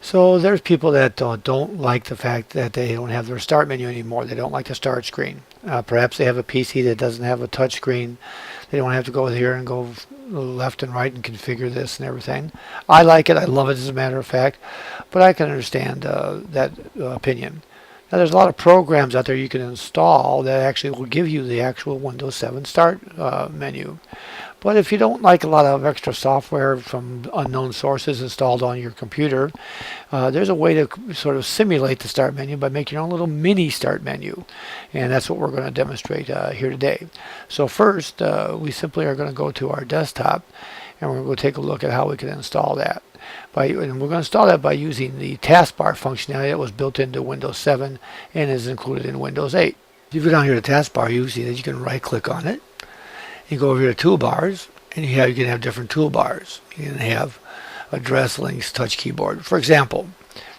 So there's people that don't like the fact that they don't have their start menu anymore. They don't like the start screen. Perhaps they have a PC that doesn't have a touch screen. They don't have to go here and go left and right and configure this and everything. I like it. I love it as a matter of fact. But I can understand that opinion. Now there's a lot of programs out there you can install that actually will give you the actual Windows 7 start menu. But if you don't like a lot of extra software from unknown sources installed on your computer, there's a way to sort of simulate the start menu by making your own little mini start menu. And that's what we're going to demonstrate here today. So first, we simply are going to go to our desktop and we're going to go take a look at how we can install that. And we're going to install that by using the taskbar functionality that was built into Windows 7 and is included in Windows 8. If you go down here to taskbar, you see that you can right click on it. You go over here to toolbars, and you can have different toolbars. You can have address, links, touch keyboard. For example,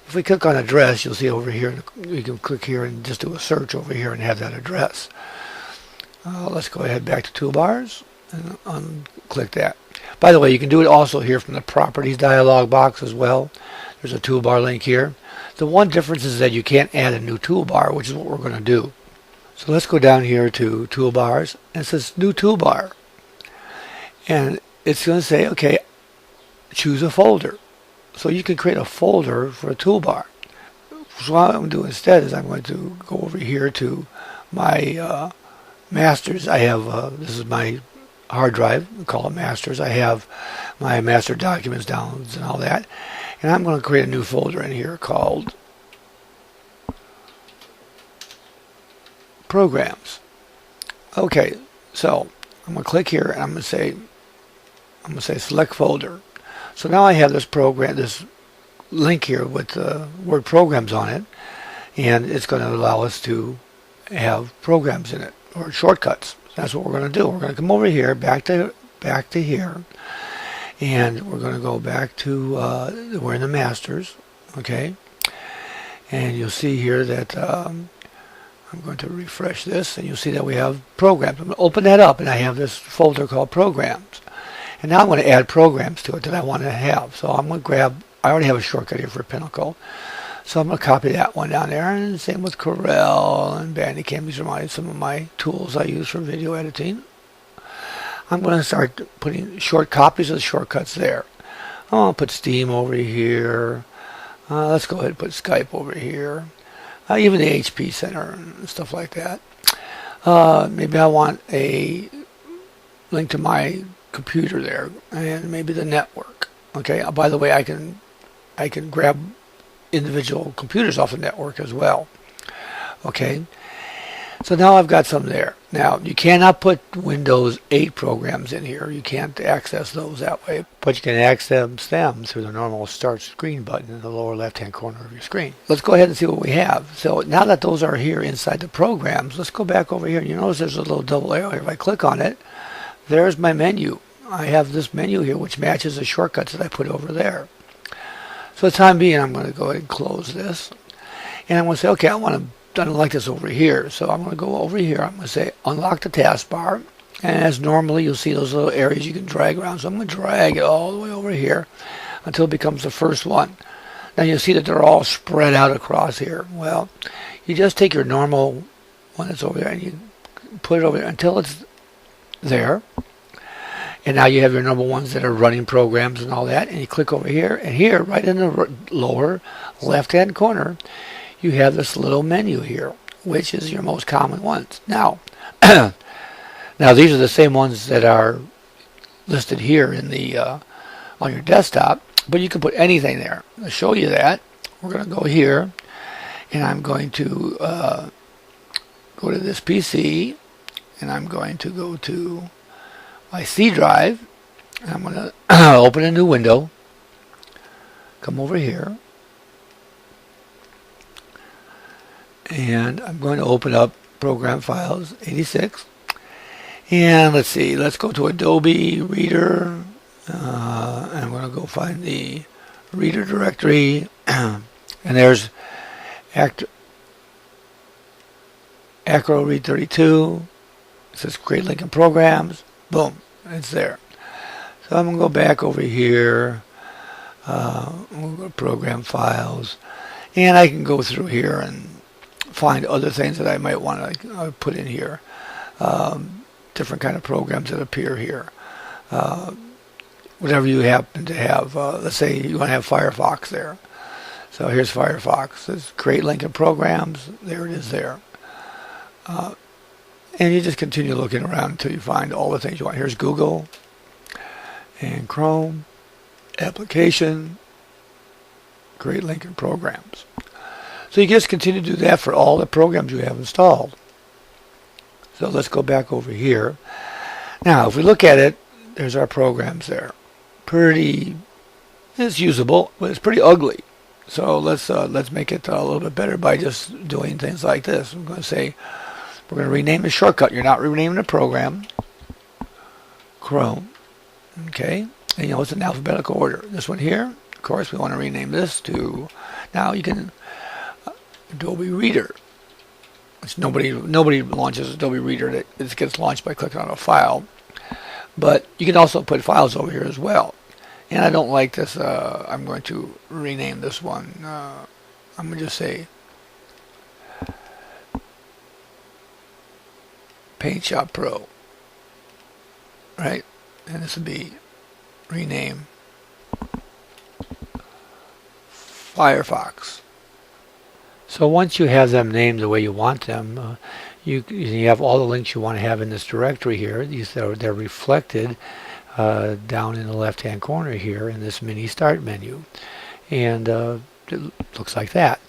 if we click on address, you'll see over here, we can click here and just do a search over here and have that address. Let's go ahead back to toolbars and unclick that. By the way, you can do it also here from the properties dialog box as well. There's a toolbar link here. The one difference is that you can't add a new toolbar, which is what we're going to do. So let's go down here to toolbars, and it says new toolbar. And it's going to say, okay, choose a folder. So you can create a folder for a toolbar. So what I'm going to do instead is I'm going to go over here to my masters. I have, this is my hard drive, we call it masters. I have my master documents, downloads, and all that. And I'm going to create a new folder in here called Programs. Okay, so I'm going to click here and I'm going to say select folder. So now I have this program, this link here with the word programs on it, and it's going to allow us to have programs in it or shortcuts. That's what we're going to do. We're going to come over here, back to here, and we're going to go back to we're in the masters, okay, and you'll see here that I'm going to refresh this, and you'll see that we have programs. I'm going to open that up, and I have this folder called Programs. And now I'm going to add programs to it that I want to have. So I'm going to grab, I already have a shortcut here for Pinnacle. So I'm going to copy that one down there, and same with Corel and Bandicam. These are some of my tools I use for video editing. I'm going to start putting short copies of the shortcuts there. I'm going to put Steam over here. Let's go ahead and put Skype over here. Even the HP Center and stuff like that. Maybe I want a link to my computer there, and maybe the network. Okay. By the way, I can grab individual computers off the network as well. Okay. So now I've got some there. Now you cannot put Windows 8 programs in here. You can't access those that way, but you can access them through the normal Start Screen button in the lower left-hand corner of your screen. Let's go ahead and see what we have. So now that those are here inside the programs, let's go back over here. You notice there's a little double arrow here. If I click on it, there's my menu. I have this menu here which matches the shortcuts that I put over there. So for the time being, I'm going to go ahead and close this, and I'm going to say, okay, I don't like this over here, so I'm going to go over here. I'm going to say unlock the taskbar, and as normally you'll see those little areas you can drag around. So I'm going to drag it all the way over here until it becomes the first one. Now you'll see that they're all spread out across here. Well, you just take your normal one that's over there and you put it over there until it's there. And now you have your number ones that are running programs and all that, and you click over here, and here right in the lower left hand corner you have this little menu here, which is your most common ones. Now, now these are the same ones that are listed here in the on your desktop, but you can put anything there. To show you that, we're going to go here, and I'm going to go to this PC, and I'm going to go to my C drive, and I'm going to open a new window, come over here, and I'm going to open up Program Files 86, and let's see, let's go to Adobe Reader, and I'm going to go find the Reader directory, and there's Acro Read 32, it says Create Link and Programs, boom, it's there. So I'm going to go back over here, We'll go to program files, and I can go through here and find other things that I might want to put in here. Different kind of programs that appear here. Whatever you happen to have. Let's say you want to have Firefox there. So here's Firefox. There's create link and programs. There it is there. And you just continue looking around until you find all the things you want. Here's Google and Chrome, application, create link and programs. So you just continue to do that for all the programs you have installed. So let's go back over here. Now, if we look at it, there's our programs there. It's usable, but it's pretty ugly. So let's make it a little bit better by just doing things like this. I'm going to say we're going to rename the shortcut. You're not renaming the program. Chrome. Okay. And you know it's in alphabetical order. This one here, of course, we want to rename this to. Now you can Adobe Reader. It's nobody launches Adobe Reader. It gets launched by clicking on a file. But you can also put files over here as well. And I don't like this. I'm going to rename this one. I'm going to just say PaintShop Pro. Right? And this would be rename Firefox. So once you have them named the way you want them, you have all the links you want to have in this directory here. They're reflected down in the left-hand corner here in this mini start menu. And it looks like that.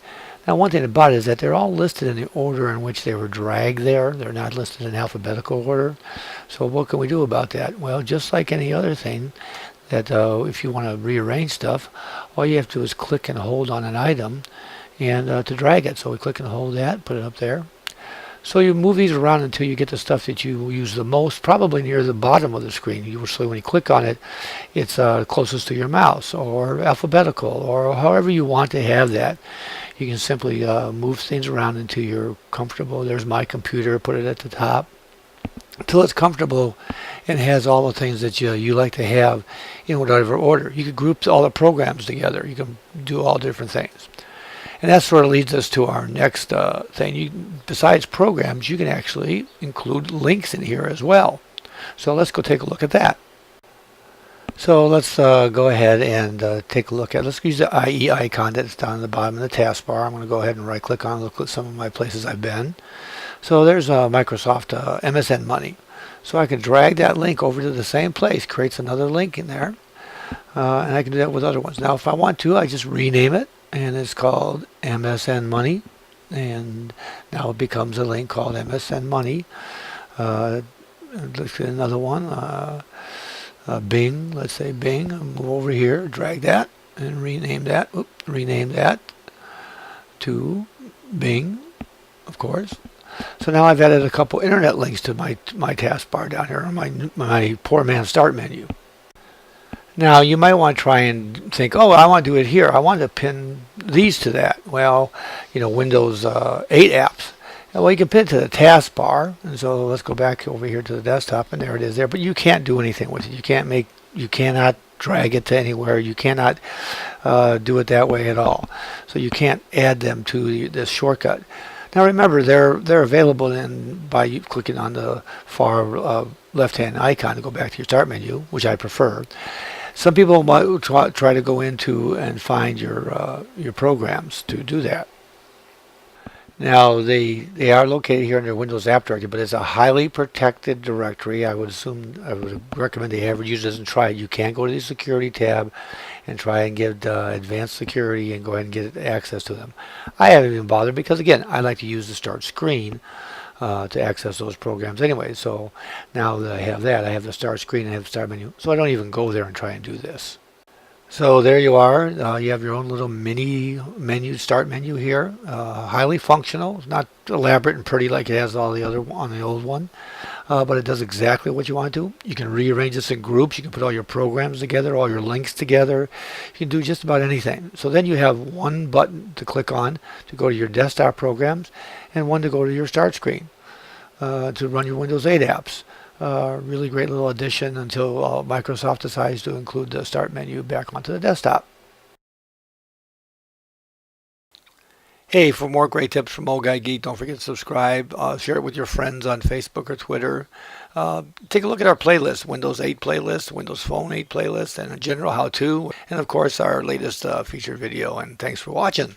Now one thing about it is that they're all listed in the order in which they were dragged there. They're not listed in alphabetical order. So what can we do about that? Well, just like any other thing, that if you want to rearrange stuff, all you have to do is click and hold on an item and to drag it. So we click and hold that, put it up there. So you move these around until you get the stuff that you use the most, probably near the bottom of the screen. Usually when you click on it, it's closest to your mouse, or alphabetical, or however you want to have that. You can simply move things around until you're comfortable. There's my computer, put it at the top, until it's comfortable and has all the things that you like to have in whatever order. You can group all the programs together. You can do all different things. And that sort of leads us to our next thing. Besides programs, you can actually include links in here as well. So let's go take a look at that. So let's go ahead and take a look at, let's use the IE icon that's down at the bottom of the taskbar. I'm going to go ahead and right click on, look at some of my places I've been. So there's Microsoft MSN Money. So I can drag that link over to the same place, creates another link in there. And I can do that with other ones. Now if I want to, I just rename it. And it's called MSN Money, and now it becomes a link called MSN Money. Let's get another one, Bing. Let's say Bing. Move over here, drag that, and rename that. Rename that to Bing, of course. So now I've added a couple internet links to my taskbar down here, my poor man start menu. Now you might want to try and think, oh, I want to do it here. I want to pin these to that. Well, Windows 8 apps. Well, you can pin it to the taskbar. And so let's go back over here to the desktop, and there it is there. But you can't do anything with it. You cannot drag it to anywhere. You cannot do it that way at all. So you can't add them to this shortcut. Now remember, they're available by clicking on the far left-hand icon to go back to your start menu, which I prefer. Some people might try to go into and find your programs to do that. Now they are located here in your Windows App Directory, but it's a highly protected directory. I would recommend the average user doesn't try it. You can go to the Security tab and try and get advanced security and go ahead and get access to them. I haven't even bothered because, again, I like to use the start screen to access those programs anyway. So now that I have that, I have the start screen and I have the start menu. So I don't even go there and try and do this. So there you are. You have your own little mini start menu here. Highly functional. It's not elaborate and pretty like it has all the other on the old one. But it does exactly what you want to do. You can rearrange this in groups. You can put all your programs together, all your links together. You can do just about anything. So then you have one button to click on to go to your desktop programs and one to go to your start screen to run your Windows 8 apps. Really great little addition until Microsoft decides to include the start menu back onto the desktop. Hey, for more great tips from Old Guy Geek, don't forget to subscribe. Share it with your friends on Facebook or Twitter. Take a look at our playlist, Windows 8 playlist, Windows Phone 8 playlist, and a general how-to, and of course our latest featured video. And thanks for watching.